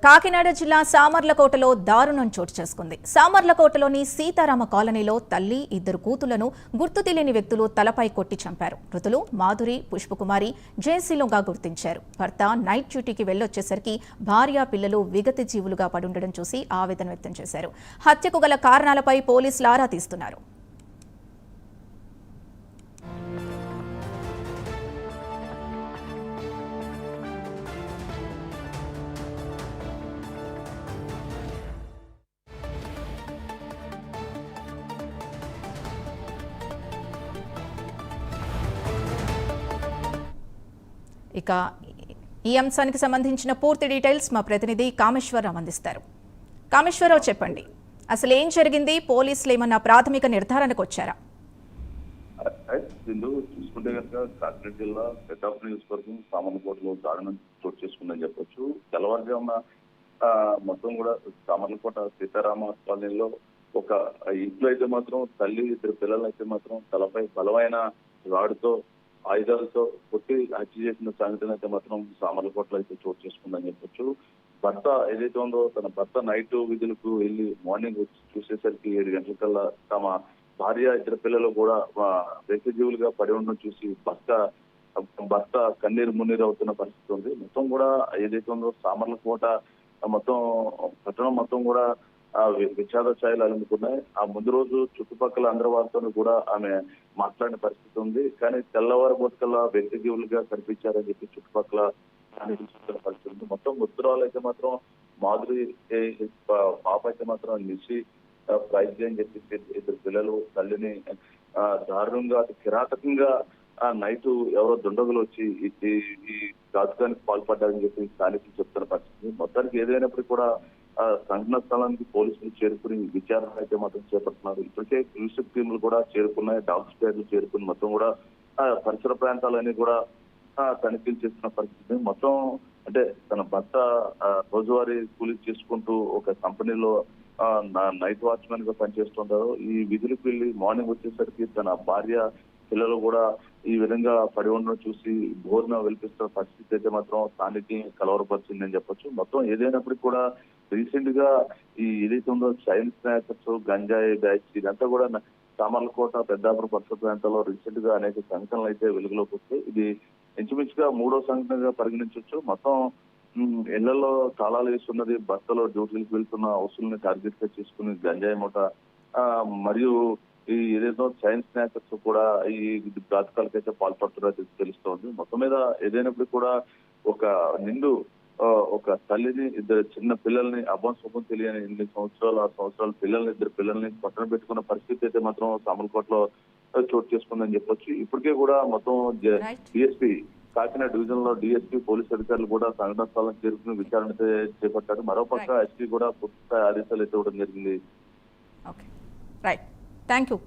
కాకినాడ జిల్లా సామర్లకోటలో దారుణం చోటు చేసుకుంది. సామర్లకోటలోని సీతారామ కాలనీలో తల్లి, ఇద్దరు కూతుళ్లను గుర్తు తెలియని వ్యక్తులు తలపై కొట్టి చంపారు. మృతులు మాధురి, పుష్పకుమారి జేసీలుగా గుర్తించారు. భర్త నైట్ డ్యూటీకి వెళ్లొచ్చేసరికి భార్య, పిల్లలు విగత జీవులుగా పడుండడం చూసి ఆవేదన వ్యక్తం చేశారు. హత్యకు గల కారణాలపై పోలీసులు ఆరా తీస్తున్నారు. ఇక ఈ అంశానికి సంబంధించిన పూర్తి డీటెయిల్స్ మా ప్రతినిధి కామేశ్వరరావు అందిస్తారు. కామేశ్వరరావు, చెప్పండి, అసలు ఏం జరిగింది? పోలీసులు ఏమన్నా ప్రాథమిక నిర్ధారణకు వచ్చారా? చూసుకుంటే కనుక కాకినాడ జిల్లా పెద్దాపురం నియోజకవర్గం సామర్లకోటలో దారుణం చోటు చేసుకుందని చెప్పొచ్చు. తెల్లవారుజామున మొత్తం కూడా సామర్లకోట సీతారామ కాలనీలో ఒక ఇంట్లో అయితే మాత్రం తల్లి, ఇద్దరు పిల్లలు అయితే మాత్రం తలపై బలమైన రాడుతో, ఆయుధాలతో కొట్టి హత్య చేసిన సంఘటన అయితే మాత్రం సామర్లకోటలో అయితే చోటు చేసుకుందని చెప్పొచ్చు. భర్త ఏదైతే ఉందో తన భర్త నైట్ విధులకు వెళ్ళి మార్నింగ్ వచ్చి చూసేసరికి 7 గంటలకల్లా తమ భార్య, ఇద్దరు పిల్లలు కూడా వ్యక్తిజీవులుగా పడి ఉండడం చూసి భర్త కన్నీరు మున్నీరు అవుతున్న పరిస్థితి ఉంది. మొత్తం కూడా ఏదైతే ఉందో సామర్లకోట మొత్తం పట్టణం మొత్తం కూడా విషాద ఛాయలు అలుముకున్నాయి. ఆ ముందు రోజు చుట్టుపక్కల అందరి వారితో కూడా ఆమె మాట్లాడిన పరిస్థితి ఉంది. కానీ తెల్లవారు బతుకల్లా వ్యక్తి జీవులుగా కనిపించారని చెప్పి చుట్టుపక్కల పరిస్థితి ఉంది. మొత్తం మృతురాలు అయితే మాత్రం మాధురి, పాప అయితే మాత్రం నిలిచి ప్రైజ్ అని చెప్పి ఇద్దరు పిల్లలు తల్లిని దారుణంగా, కిరాతకంగా నైట్ ఎవరో దుండగులు వచ్చి ఈ ఘాతుకానికి పాల్పడ్డారని చెప్పి స్థానికులు చెప్తున్న పరిస్థితి. మొత్తానికి ఏదైనప్పటికీ కూడా సంఘటన స్థలానికి పోలీసులు చేరుకుని విచారణ అయితే మాత్రం చేపడుతున్నారు. ఇప్పటికే క్రూసిక్ టీములు కూడా చేరుకున్నాయి, డాగ్ స్క్వాడ్లు చేరుకుని మొత్తం కూడా పరిసర ప్రాంతాలన్నీ కూడా తనిఖీలు చేస్తున్న పరిస్థితి. మొత్తం అంటే తన భర్త రోజువారీ కూలీ చేసుకుంటూ ఒక కంపెనీలో నైట్ వాచ్మెన్ గా పనిచేస్తుంటారు. ఈ విధులకు వెళ్ళి మార్నింగ్ వచ్చేసరికి తన భార్య, పిల్లలు కూడా ఈ విధంగా పడి ఉండడం చూసి భోజనం వెలిపిస్తున్న పరిస్థితి అయితే మాత్రం స్థానిక కలవరపరిచిందని చెప్పొచ్చు. మొత్తం ఏదైనప్పటికీ కూడా రీసెంట్ గా ఈ ఏదైతే ఉందో చైన్ స్నాకర్స్, గంజాయి బ్యాచ్ ఇదంతా కూడా సామర్లకోట, పెద్దాపురం పరిసర ప్రాంతాల్లో రీసెంట్ గా అనేక సంఘటనలు అయితే వెలుగులోకి వస్తాయి. ఇది ఇంచుమించుగా 3వ సంఘటనగా పరిగణించవచ్చు. మొత్తం ఇళ్లలో తాళాలు వేస్తున్నది భర్తలో డ్యూటీలకు వెళ్తున్న హౌసుల్ని టార్గెట్ గా చేసుకుని గంజాయి మూట మరియు ఈ ఏదైతే చైన్ స్నాకర్స్ కూడా ఈ ఘాతుకాలకైతే పాల్పడుతున్నారో తెలుస్తోంది. మొత్తం మీద ఏదైనప్పుడు కూడా ఒక తల్లిని, ఇద్దరు చిన్న పిల్లల్ని, శుభం తెలియని 8 సంవత్సరాలు 6 సంవత్సరాల ఇద్దరు పిల్లల్ని పట్టణ పెట్టుకున్న పరిస్థితి అయితే మాత్రం సామర్లకోటలో చోటు చేసుకుందని చెప్పొచ్చు. ఇప్పటికే కూడా మొత్తం డిఎస్పీ కాకినాడ డివిజన్ లో డిఎస్పీ పోలీసు అధికారులు కూడా సంఘటన స్థలం చేరుకుని విచారణ చేపట్టారు. మరోపక్క ఎస్పీ కూడా పూర్తి ఆదేశాలు అయితే ఇవ్వడం జరిగింది. Thank you.